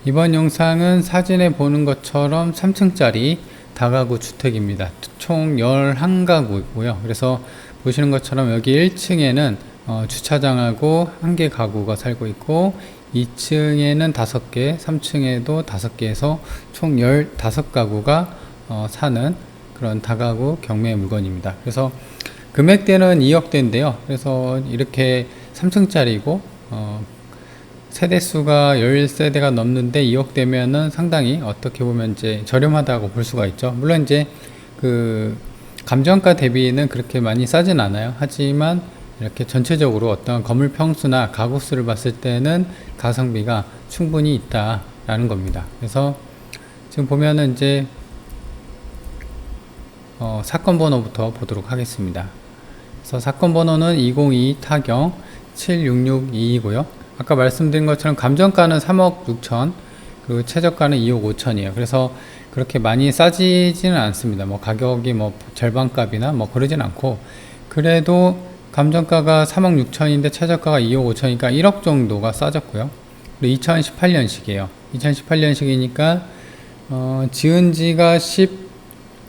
이번 영상은 사진에 보는 것처럼 3층짜리 다가구 주택입니다. 총 11가구이고요. 그래서 보시는 것처럼 여기 1층에는 주차장하고 1개 가구가 살고 있고 2층에는 5개, 3층에도 5개에서 총 15가구가 사는 그런 다가구 경매 물건입니다. 그래서 금액대는 2억대인데요. 그래서 이렇게 3층짜리고 세대수가 10세대가 넘는데 2억대면은 상당히 어떻게 보면 이제 저렴하다고 볼 수가 있죠. 물론 이제 그 감정가 대비는 그렇게 많이 싸진 않아요. 하지만 이렇게 전체적으로 어떤 건물 평수나 가구 수를 봤을 때는 가성비가 충분히 있다라는 겁니다. 그래서 지금 보면은 이제 사건 번호부터 보도록 하겠습니다. 그래서 사건 번호는 202 타경 7662이고요. 아까 말씀드린 것처럼 감정가는 3억 6천, 그 최저가는 2억 5천이에요. 그래서 그렇게 많이 싸지지는 않습니다. 뭐 가격이 뭐 절반값이나 뭐 그러진 않고, 그래도 감정가가 3억 6천인데 최저가가 2억 5천이니까 1억 정도가 싸졌고요. 그리고 2018년식이에요. 2018년식이니까 지은 지가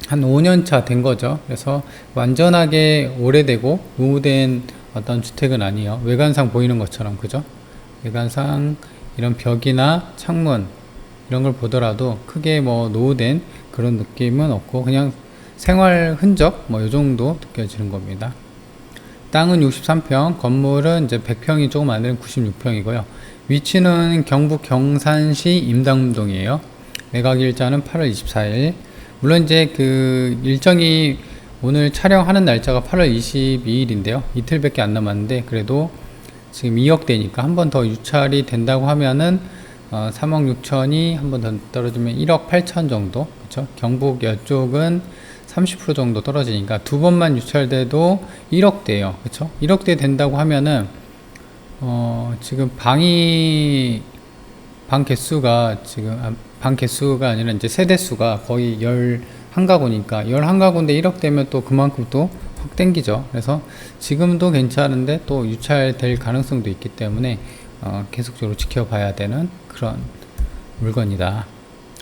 한 5년 차 된 거죠. 그래서 완전하게 오래되고 노후된 어떤 주택은 아니에요. 외관상 보이는 것처럼, 그죠? 외관상 이런 벽이나 창문 이런 걸 보더라도 크게 뭐 노후된 그런 느낌은 없고 그냥 생활 흔적 뭐 요 정도 느껴지는 겁니다. 땅은 63평, 건물은 이제 100평이 조금 안 되는 96평이고요. 위치는 경북 경산시 임당동이에요. 매각일자는 8월 24일. 물론 이제 그 일정이 오늘 촬영하는 날짜가 8월 22일인데요. 이틀밖에 안 남았는데 그래도 지금 2억대니까 한 번 더 유찰이 된다고 하면은 3억 6천이 한 번 더 떨어지면 1억 8천 정도, 그렇죠? 경북 이쪽은 30% 정도 떨어지니까 두 번만 유찰돼도 1억대예요, 그렇죠? 1억대 된다고 하면은 지금 방 개수가 방 개수가 아니라 이제 세대 수가 거의 11가구니까 11가구인데 1억 되면 또 그만큼 또 확 땡기죠. 그래서 지금도 괜찮은데 또 유찰될 가능성도 있기 때문에 계속적으로 지켜봐야 되는 그런 물건이다.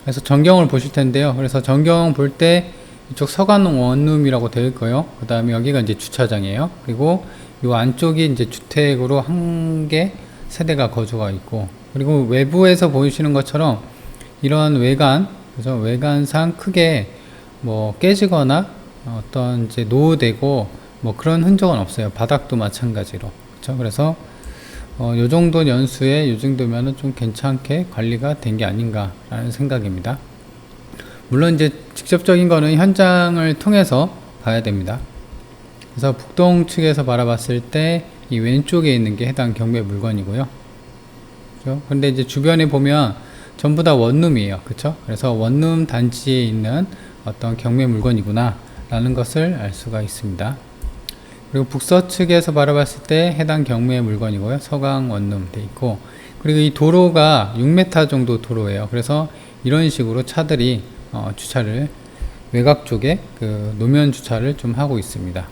그래서 전경을 보실 텐데요. 그래서 전경 볼 때 이쪽 서간 원룸이라고 되어 있고요. 그 다음에 여기가 이제 주차장이에요. 그리고 이 안쪽이 이제 주택으로 한 개 세대가 거주가 있고, 그리고 외부에서 보이시는 것처럼 이런 외관, 그래서 외관상 크게 뭐 깨지거나 어떤 이제 노후되고 뭐 그런 흔적은 없어요. 바닥도 마찬가지로. 그렇죠? 그래서 요 정도 연수에 요 정도면은 좀 괜찮게 관리가 된 게 아닌가라는 생각입니다. 물론 이제 직접적인 거는 현장을 통해서 봐야 됩니다. 그래서 북동 측에서 바라봤을 때 이 왼쪽에 있는 게 해당 경매 물건이고요. 그렇죠? 근데 이제 주변에 보면 전부 다 원룸이에요. 그렇죠? 그래서 원룸 단지에 있는 어떤 경매 물건이구나 라는 것을 알 수가 있습니다. 그리고 북서측에서 바라봤을 때 해당 경매 물건이고요. 서강 원룸 돼 있고, 그리고 이 도로가 6m 정도 도로예요. 그래서 이런 식으로 차들이 주차를 외곽 쪽에 그 노면 주차를 좀 하고 있습니다.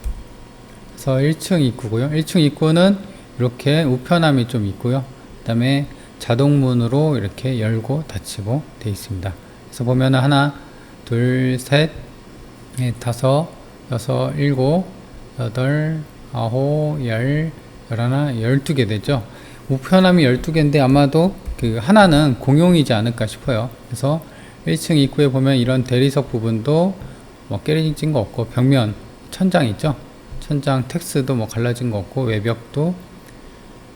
그래서 1층 입구고요. 1층 입구는 이렇게 우편함이 좀 있고요. 그 다음에 자동문으로 이렇게 열고 닫히고 돼 있습니다. 그래서 보면 하나, 둘, 셋, 다섯, 여섯, 일곱, 여덟, 아홉, 열, 열하나, 12개 되죠. 우편함이 12개인데 아마도 그 하나는 공용이지 않을까 싶어요. 그래서 1층 입구에 보면 이런 대리석 부분도 뭐 깨진 거 없고, 벽면, 천장 있죠. 천장 텍스도 뭐 갈라진 거 없고, 외벽도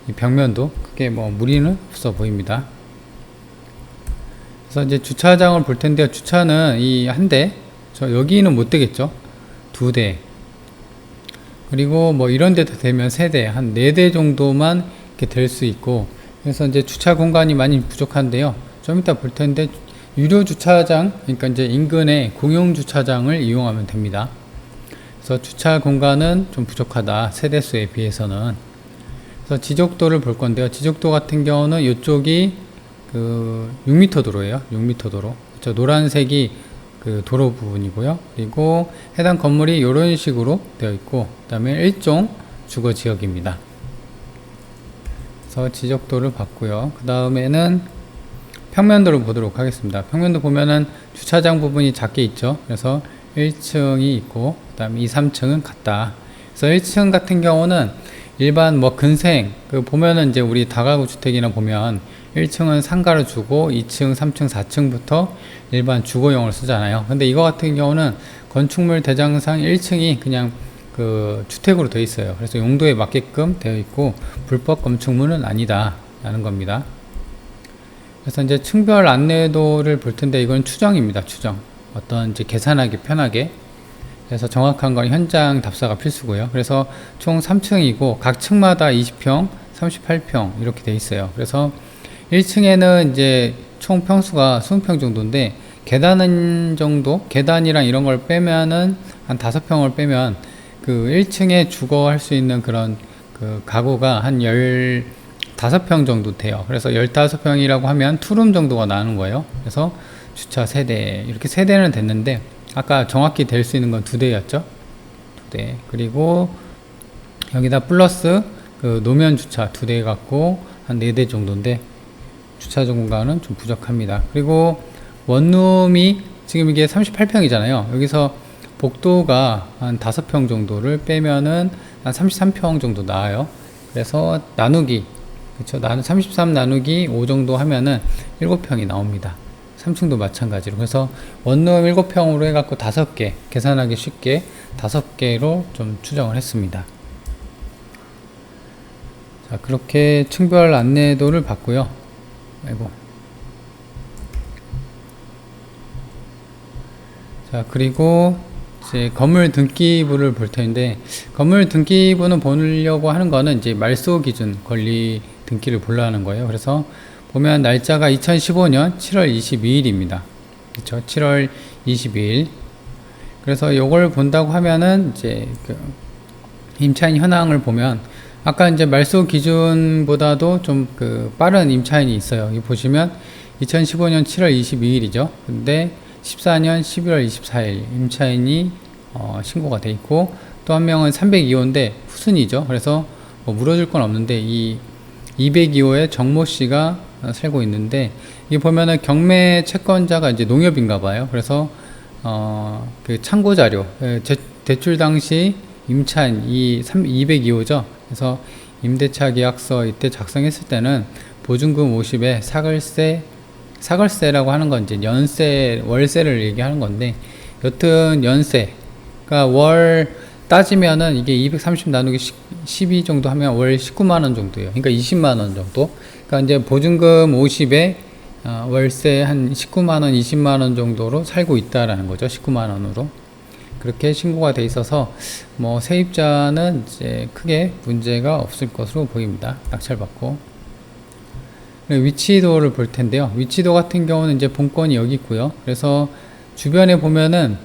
이 벽면도 크게 뭐 무리는 없어 보입니다. 그래서 이제 주차장을 볼 텐데요. 주차는 이 한 대, 여기는 못 되겠죠. 2대. 그리고 뭐 이런 데도 되면 3대, 한 4대 정도만 이렇게 될 수 있고, 그래서 이제 주차 공간이 많이 부족한데요. 좀 이따 볼 텐데, 유료 주차장, 그러니까 이제 인근에 공용 주차장을 이용하면 됩니다. 그래서 주차 공간은 좀 부족하다. 세대수에 비해서는. 그래서 지적도를 볼 건데요. 지적도 같은 경우는 이쪽이 그 6m 도로예요. 6m 도로. 그렇죠? 노란색이 그 도로 부분이고요. 그리고 해당 건물이 이런 식으로 되어 있고, 그 다음에 일종 주거 지역입니다. 그래서 지적도를 봤고요. 그 다음에는 평면도를 보도록 하겠습니다. 평면도 보면은 주차장 부분이 작게 있죠. 그래서 1층이 있고 그 다음에 2, 3층은 같다. 그래서 1층 같은 경우는 일반 뭐 근생 보면은 이제 우리 다가구 주택이나 보면 1층은 상가를 주고 2층, 3층, 4층부터 일반 주거용을 쓰잖아요. 근데 이거 같은 경우는 건축물 대장상 1층이 그냥 그 주택으로 되어 있어요. 그래서 용도에 맞게끔 되어 있고 불법 건축물은 아니다 라는 겁니다. 그래서 이제 층별 안내도를 볼 텐데 이건 추정입니다. 추정. 어떤 이제 계산하기 편하게. 그래서 정확한 건 현장 답사가 필수고요. 그래서 총 3층이고 각 층마다 20평, 38평 이렇게 돼 있어요. 그래서 1층에는 이제 총 평수가 20평 정도인데 계단 정도, 계단이랑 이런 걸 빼면은 한 5평을 빼면 그 1층에 주거할 수 있는 그런 그 가구가 한 15평 정도 돼요. 그래서 15평이라고 하면 투룸 정도가 나는 거예요. 그래서 주차 3대, 이렇게 3대는 됐는데 아까 정확히 될 수 있는 건 2대였죠. 2대. 그리고 여기다 플러스 그 노면 주차 2대 갖고 한 4대 정도인데 주차 공간은 좀 부족합니다. 그리고 원룸이 지금 이게 38평이잖아요. 여기서 복도가 한 5평 정도를 빼면은 한 33평 정도 나와요. 그래서 나누기, 그쵸? 33 나누기 5 정도 하면은 7평이 나옵니다. 3층도 마찬가지로. 그래서 원룸 7평으로 해갖고 5개, 계산하기 쉽게 5개로 좀 추정을 했습니다. 자, 그렇게 층별 안내도를 봤고요. 아이고. 자, 그리고 이제 건물 등기부를 볼 텐데, 건물 등기부는 보려고 하는 거는 이제 말소 기준 권리 등기를 보려는 거예요. 그래서 보면 날짜가 2015년 7월 22일입니다. 그렇죠? 7월 22일. 그래서 요걸 본다고 하면은 이제 그 임차인 현황을 보면 아까 이제 말소 기준보다도 좀 그 빠른 임차인이 있어요. 여기 보시면 2015년 7월 22일이죠. 근데 14년 11월 24일 임차인이 신고가 돼 있고 또 한 명은 302호인데 후순이죠. 그래서 뭐 물어줄 건 없는데 이 202호에 정모 씨가 살고 있는데 이게 보면은 경매 채권자가 이제 농협인가 봐요. 그래서 그 참고 자료 대출 당시 임차인 202호죠. 그래서 임대차 계약서 이때 작성했을 때는 보증금 50에 사글세라고 하는 건 이제 연세, 월세를 얘기하는 건데 여튼 연세가 월 따지면은 이게 230 나누기 12 정도 하면 월 19만원 정도예요. 그러니까 20만원 정도. 그러니까 이제 보증금 50에 월세 한 19만원, 20만원 정도로 살고 있다라는 거죠. 19만원으로. 그렇게 신고가 돼 있어서 뭐 세입자는 이제 크게 문제가 없을 것으로 보입니다. 낙찰받고. 위치도를 볼 텐데요. 위치도 같은 경우는 이제 본건이 여기 있고요. 그래서 주변에 보면은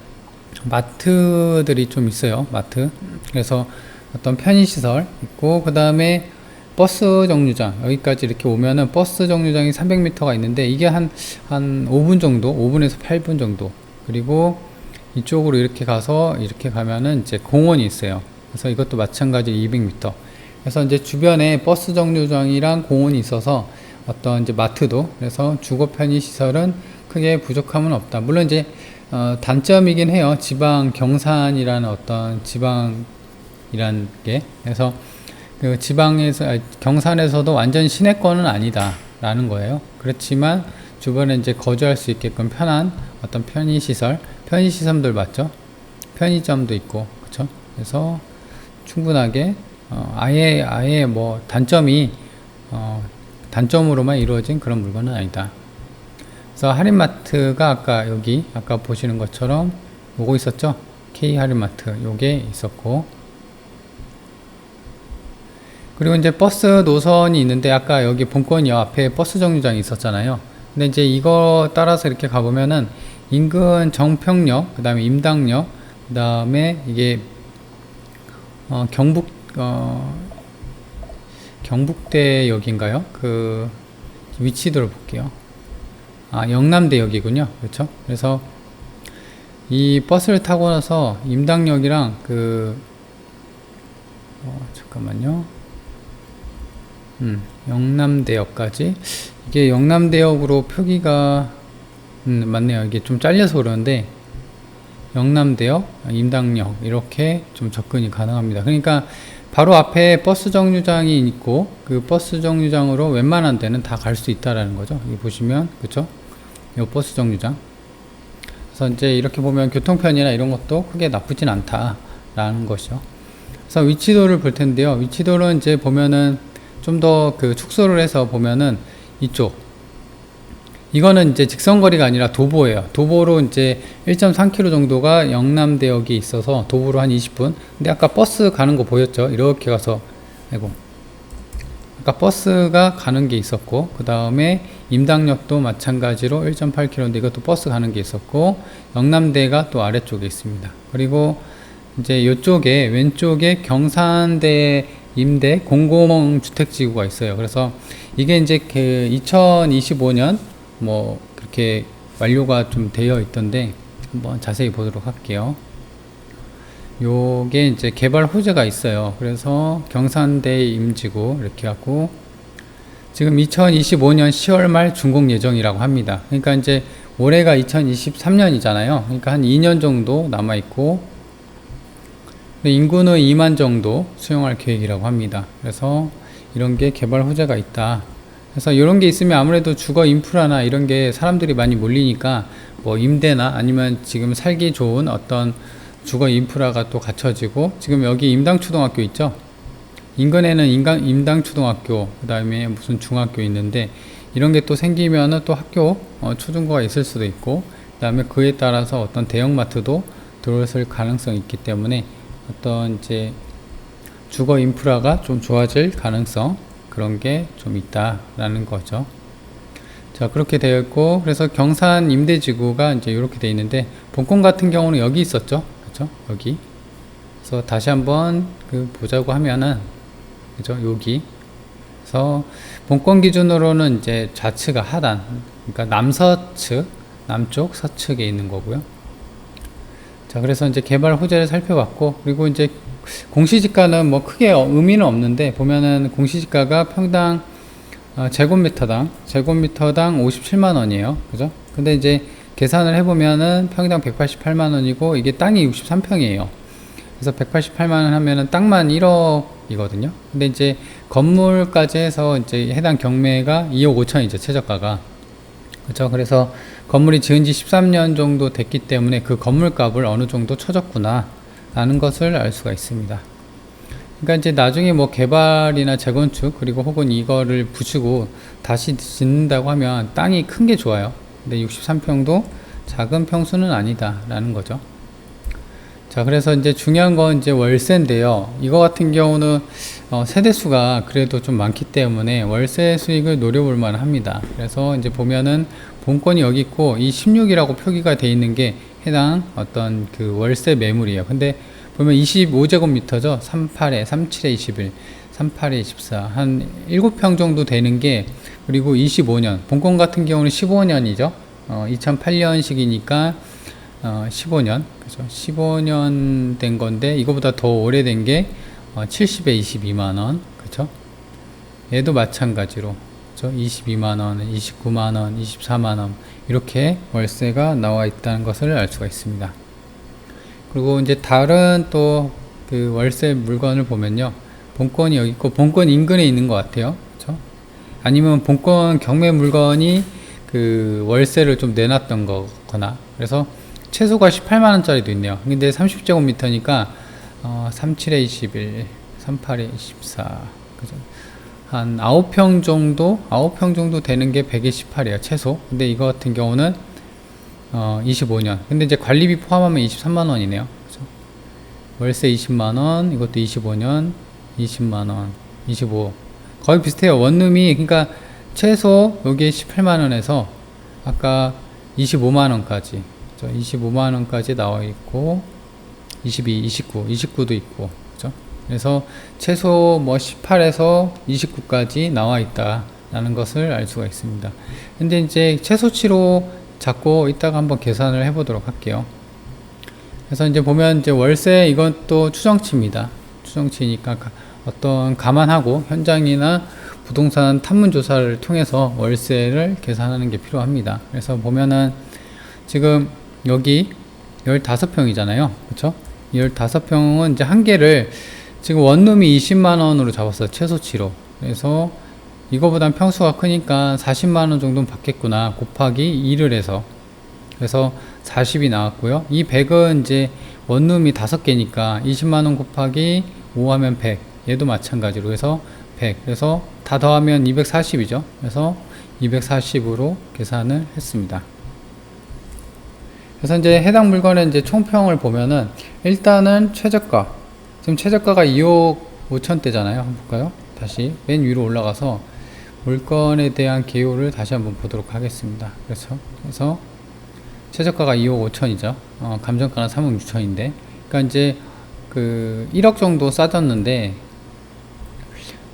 마트들이 좀 있어요. 마트. 그래서 어떤 편의시설 있고, 그 다음에 버스 정류장. 여기까지 이렇게 오면은 버스 정류장이 300m가 있는데, 이게 한 5분 정도? 5분에서 8분 정도. 그리고 이쪽으로 이렇게 가서, 이렇게 가면은 이제 공원이 있어요. 그래서 이것도 마찬가지로 200m. 그래서 이제 주변에 버스 정류장이랑 공원이 있어서 어떤 이제 마트도, 그래서 주거 편의시설은 크게 부족함은 없다. 물론 이제 단점이긴 해요. 지방 경산이라는 어떤 지방이란 게. 그래서 그 지방에서 경산에서도 완전 시내권은 아니다 라는 거예요. 그렇지만 주변에 이제 거주할 수 있게끔 편한 어떤 편의시설들 맞죠? 편의점도 있고, 그쵸? 그래서 충분하게 아예 뭐 단점으로만 이루어진 그런 물건은 아니다. 그래서 할인마트가 아까 보시는 것처럼 요거 있었죠? K 할인마트 요게 있었고, 그리고 이제 버스 노선이 있는데 아까 여기 본건이요 앞에 버스 정류장이 있었잖아요. 근데 이제 이거 따라서 이렇게 가보면은 인근 정평역, 그 다음에 임당역, 그 다음에 이게 경북대역인가요? 그 위치도를 볼게요. 영남대역이군요. 그렇죠? 그래서 이 버스를 타고 나서 임당역이랑 잠깐만요. 영남대역까지 이게 영남대역으로 표기가 맞네요. 이게 좀 잘려서 그러는데 영남대역, 임당역 이렇게 좀 접근이 가능합니다. 그러니까 바로 앞에 버스 정류장이 있고 그 버스 정류장으로 웬만한 데는 다 갈 수 있다라는 거죠. 여기 보시면 그쵸? 이 버스 정류장. 그래서 이제 이렇게 보면 교통편이나 이런 것도 크게 나쁘진 않다라는 것이죠. 그래서 위치도를 볼 텐데요. 위치도는 이제 보면은 좀 더 그 축소를 해서 보면은 이쪽 이거는 이제 직선거리가 아니라 도보예요. 도보로 이제 1.3km 정도가 영남대역이 있어서 도보로 한 20분. 근데 아까 버스 가는 거 보였죠? 이렇게 가서, 아이고. 아까 버스가 가는 게 있었고, 그 다음에 임당역도 마찬가지로 1.8km인데 이것도 버스 가는 게 있었고, 영남대가 또 아래쪽에 있습니다. 그리고 이제 이쪽에, 왼쪽에 경산대 임대 공공주택지구가 있어요. 그래서 이게 이제 그 2025년 뭐 그렇게 완료가 좀 되어 있던데 한번 자세히 보도록 할게요. 요게 이제 개발 호재가 있어요. 그래서 경산대 임지구 이렇게 하고 지금 2025년 10월 말 준공 예정이라고 합니다. 그러니까 이제 올해가 2023년이잖아요. 그러니까 한 2년 정도 남아 있고 인구는 2만 정도 수용할 계획이라고 합니다. 그래서 이런 게 개발 호재가 있다. 그래서 이런 게 있으면 아무래도 주거 인프라나 이런 게 사람들이 많이 몰리니까 뭐 임대나 아니면 지금 살기 좋은 어떤 주거 인프라가 또 갖춰지고 지금 여기 임당초등학교 있죠? 인근에는 임당초등학교 그 다음에 무슨 중학교 있는데 이런 게 또 생기면은 또 학교 초중고가 있을 수도 있고 그 다음에 그에 따라서 어떤 대형마트도 들어설 가능성이 있기 때문에 어떤 이제 주거 인프라가 좀 좋아질 가능성 그런 게 좀 있다라는 거죠. 자, 그렇게 되어 있고, 그래서 경산 임대지구가 이제 이렇게 되어 있는데, 본권 같은 경우는 여기 있었죠. 그죠? 여기. 그래서 다시 한번 보자고 하면은, 그죠? 여기. 그래서 본권 기준으로는 이제 좌측가 하단, 그러니까 남서측, 남쪽, 서측에 있는 거고요. 자, 그래서 이제 개발 호재를 살펴봤고, 그리고 이제 공시지가는 뭐 크게 의미는 없는데 보면은 공시지가가 평당 제곱미터당 57만 원이에요. 그죠? 근데 이제 계산을 해보면은 평당 188만 원이고 이게 땅이 63평이에요. 그래서 188만 원 하면은 땅만 1억이거든요. 근데 이제 건물까지 해서 이제 해당 경매가 2억 5천이죠. 최저가가. 그렇죠? 그래서 건물이 지은 지 13년 정도 됐기 때문에 그 건물값을 어느 정도 쳐줬구나 라는 것을 알 수가 있습니다. 그러니까 이제 나중에 뭐 개발이나 재건축 그리고 혹은 이거를 부수고 다시 짓는다고 하면 땅이 큰 게 좋아요. 근데 63평도 작은 평수는 아니다 라는 거죠. 자, 그래서 이제 중요한 건 이제 월세인데요. 이거 같은 경우는 세대수가 그래도 좀 많기 때문에 월세 수익을 노려볼 만 합니다. 그래서 이제 보면은 본권이 여기 있고 이 16이라고 표기가 돼 있는 게 해당 어떤 그 월세 매물이에요. 근데 보면 25제곱미터죠. 38에 37에 21, 38에 24, 한 7평 정도 되는 게 그리고 25년, 본권 같은 경우는 15년이죠. 2008년식이니까 15년, 그죠? 15년 된 건데 이거보다 더 오래된 게 70에 22만 원, 그죠? 얘도 마찬가지로 22만원, 29만원, 24만원 이렇게 월세가 나와 있다는 것을 알 수가 있습니다. 그리고 이제 다른 또 그 월세 물건을 보면요. 본권이 여기 있고 본권 인근에 있는 것 같아요. 그렇죠? 아니면 본권 경매 물건이 그 월세를 좀 내놨던 거거나 그래서 최소가 18만원짜리도 있네요. 근데 30제곱미터니까 37에 21, 38에 24 그죠? 한 9평 정도 되는 게 128이에요, 최소. 근데 이거 같은 경우는, 25년. 근데 이제 관리비 포함하면 23만원이네요. 그죠? 월세 20만원, 이것도 25년, 20만원, 25. 거의 비슷해요. 원룸이, 그러니까 최소 여기에 18만원에서 아까 25만원까지. 25만원까지 나와 있고, 22, 29도 있고. 그래서 최소 뭐 18에서 29까지 나와 있다라는 것을 알 수가 있습니다. 근데 이제 최소치로 잡고 이따가 한번 계산을 해 보도록 할게요. 그래서 이제 보면 이제 월세 이건 또 추정치입니다. 추정치니까 어떤 감안하고 현장이나 부동산 탐문 조사를 통해서 월세를 계산하는 게 필요합니다. 그래서 보면은 지금 여기 15평이잖아요. 그쵸? 15평은 이제 한 개를 지금 원룸이 20만원으로 잡았어요. 최소치로. 그래서 이거보단 평수가 크니까 40만원 정도는 받겠구나. 곱하기 2를 해서. 그래서 40이 나왔고요. 이 100은 이제 원룸이 5개니까 20만원 곱하기 5 하면 100. 얘도 마찬가지로 해서 100. 그래서 다 더하면 240이죠. 그래서 240으로 계산을 했습니다. 그래서 이제 해당 물건의 이제 총평을 보면은 일단은 최저가. 지금 최저가가 2억 5천대잖아요. 한번 볼까요? 다시 맨 위로 올라가서 물건에 대한 개요를 다시 한번 보도록 하겠습니다. 그래서 최저가가 2억 5천이죠. 감정가는 3억 6천인데, 그러니까 이제 그 1억 정도 싸졌는데,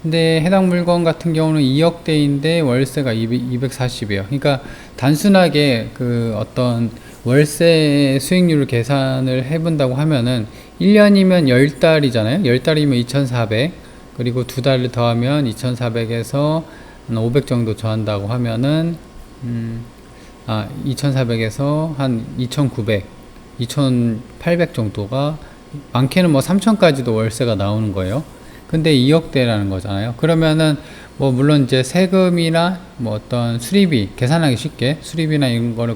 근데 해당 물건 같은 경우는 2억대인데 월세가 240이에요. 그러니까 단순하게 그 어떤 월세 수익률을 계산을 해본다고 하면은 1년이면 10달이잖아요. 10달이면 2,400, 그리고 2달을 더하면 2,400에서 500 정도 더한다고 하면은 2,400에서 한 2,900, 2,800 정도가, 많게는 뭐 3,000까지도 월세가 나오는 거예요. 근데 2억대라는 거잖아요. 그러면은 뭐 물론 이제 세금이나 뭐 어떤 수리비, 계산하기 쉽게 수리비나 이런 거를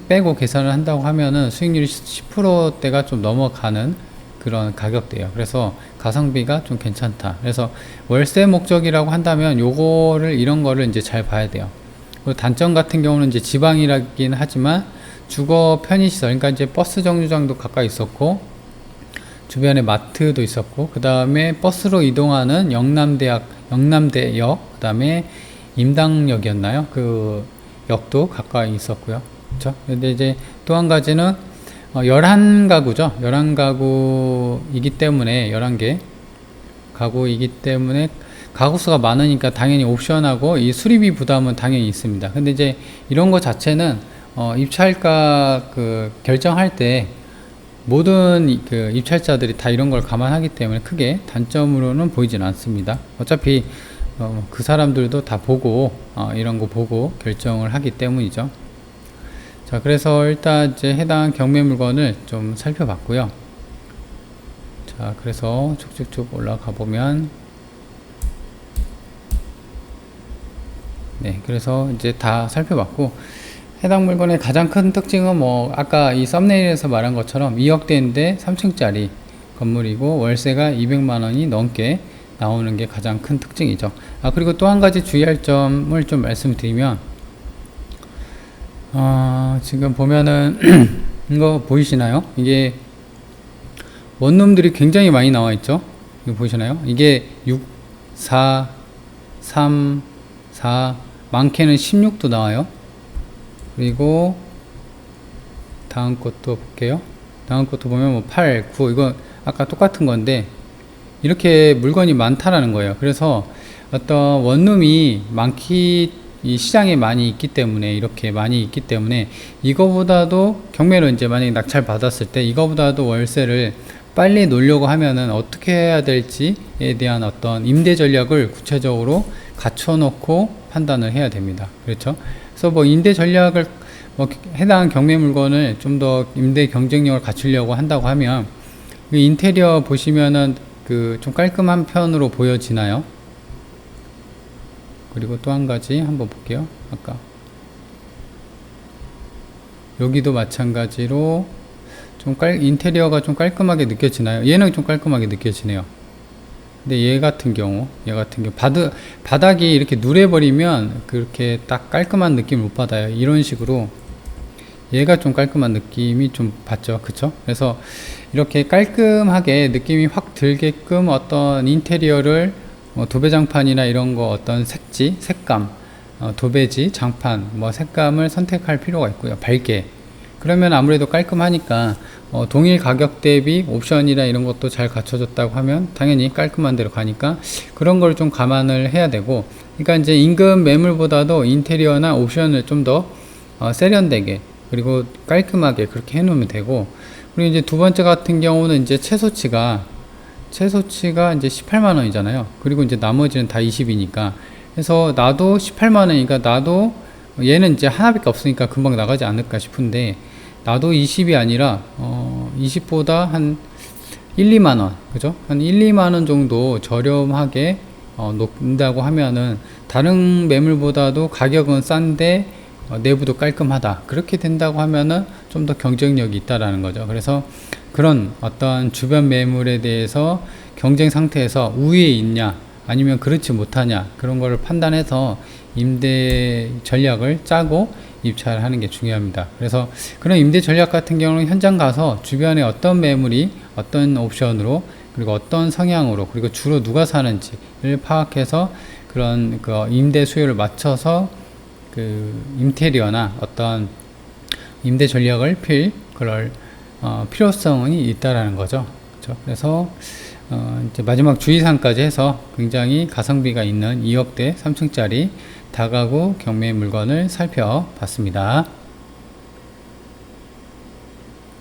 빼고 계산을 한다고 하면은 수익률이 10%대가 좀 넘어가는 그런 가격대예요. 그래서 가성비가 좀 괜찮다. 그래서 월세 목적이라고 한다면 이런 거를 이제 잘 봐야 돼요. 그리고 단점 같은 경우는 이제 지방이라긴 하지만 주거 편의시설, 그러니까 이제 버스 정류장도 가까이 있었고 주변에 마트도 있었고, 그 다음에 버스로 이동하는 영남대역, 그 다음에 임당역이었나요? 그 역도 가까이 있었고요. 그렇죠? 근데 이제 또 한 가지는 11가구죠. 11가구이기 때문에 11개 가구이기 때문에 가구수가 많으니까 당연히 옵션하고 이 수리비 부담은 당연히 있습니다. 근데 이제 이런 거 자체는 입찰가 그 결정할 때 모든 그 입찰자들이 다 이런 걸 감안하기 때문에 크게 단점으로는 보이진 않습니다. 어차피 그 사람들도 다 보고 이런 거 보고 결정을 하기 때문이죠. 자, 그래서 일단 이제 해당 경매 물건을 좀 살펴봤고요. 자, 그래서 쭉쭉쭉 올라가 보면, 네, 그래서 이제 다 살펴봤고, 해당 물건의 가장 큰 특징은 뭐 아까 이 썸네일에서 말한 것처럼 2억대인데 3층짜리 건물이고 월세가 200만원이 넘게 나오는 게 가장 큰 특징이죠. 그리고 또 한 가지 주의할 점을 좀 말씀드리면, 지금 보면은 이거 보이시나요? 이게 원룸들이 굉장히 많이 나와 있죠. 이거 보이시나요? 이게 6, 4, 3, 4, 많게는 16도 나와요. 그리고 다음 것도 볼게요. 다음 것도 보면 뭐 8, 9, 이거 아까 똑같은 건데 이렇게 물건이 많다라는 거예요. 그래서 어떤 원룸이 이 시장에 많이 있기 때문에, 이렇게 많이 있기 때문에 이거보다도 경매로 이제 만약에 낙찰 받았을 때 이거보다도 월세를 빨리 놓으려고 하면은 어떻게 해야 될지에 대한 어떤 임대 전략을 구체적으로 갖춰 놓고 판단을 해야 됩니다. 그렇죠? 그래서 뭐 임대 전략을 해당 경매 물건을 좀 더 임대 경쟁력을 갖추려고 한다고 하면 그 인테리어 보시면은 그 좀 깔끔한 편으로 보여지나요? 그리고 또 한 가지 한번 볼게요. 아까 여기도 마찬가지로 인테리어가 좀 깔끔하게 느껴지나요? 얘는 좀 깔끔하게 느껴지네요. 근데 얘 같은 경우 바닥이 이렇게 누래버리면 그렇게 딱 깔끔한 느낌을 못 받아요. 이런 식으로 얘가 좀 깔끔한 느낌이 좀 받죠. 그쵸? 그래서 이렇게 깔끔하게 느낌이 확 들게끔 어떤 인테리어를 도배장판이나 이런 거 어떤 색감, 도배지, 장판, 색감을 선택할 필요가 있고요. 밝게. 그러면 아무래도 깔끔하니까 동일 가격 대비 옵션이나 이런 것도 잘 갖춰졌다고 하면 당연히 깔끔한 데로 가니까 그런 걸 좀 감안을 해야 되고, 그러니까 이제 임금 매물보다도 인테리어나 옵션을 좀 더 세련되게 그리고 깔끔하게 그렇게 해 놓으면 되고, 그리고 이제 두 번째 같은 경우는 이제 최소치가 최소치가 이제 18만 원이잖아요. 그리고 이제 나머지는 다 20이니까. 그래서 나도 18만 원이니까 나도 얘는 이제 하나밖에 없으니까 금방 나가지 않을까 싶은데 나도 20이 아니라 20보다 한 1, 2만 원, 그죠? 한 1, 2만 원 정도 저렴하게 놓는다고 하면은 다른 매물보다도 가격은 싼데 내부도 깔끔하다. 그렇게 된다고 하면은 좀 더 경쟁력이 있다라는 거죠. 그래서 그런 어떤 주변 매물에 대해서 경쟁 상태에서 우위에 있냐 아니면 그렇지 못하냐 그런 거를 판단해서 임대 전략을 짜고 입찰을 하는 게 중요합니다. 그래서 그런 임대 전략 같은 경우는 현장 가서 주변에 어떤 매물이 어떤 옵션으로 그리고 어떤 성향으로 그리고 주로 누가 사는지를 파악해서 그런 그 임대 수요를 맞춰서 그 인테리어나 어떤 임대 전략을 그럴 필요성이 있다라는 거죠. 그렇죠? 그래서 이제 마지막 주의사항까지 해서 굉장히 가성비가 있는 2억대 3층짜리 다가구 경매 물건을 살펴봤습니다.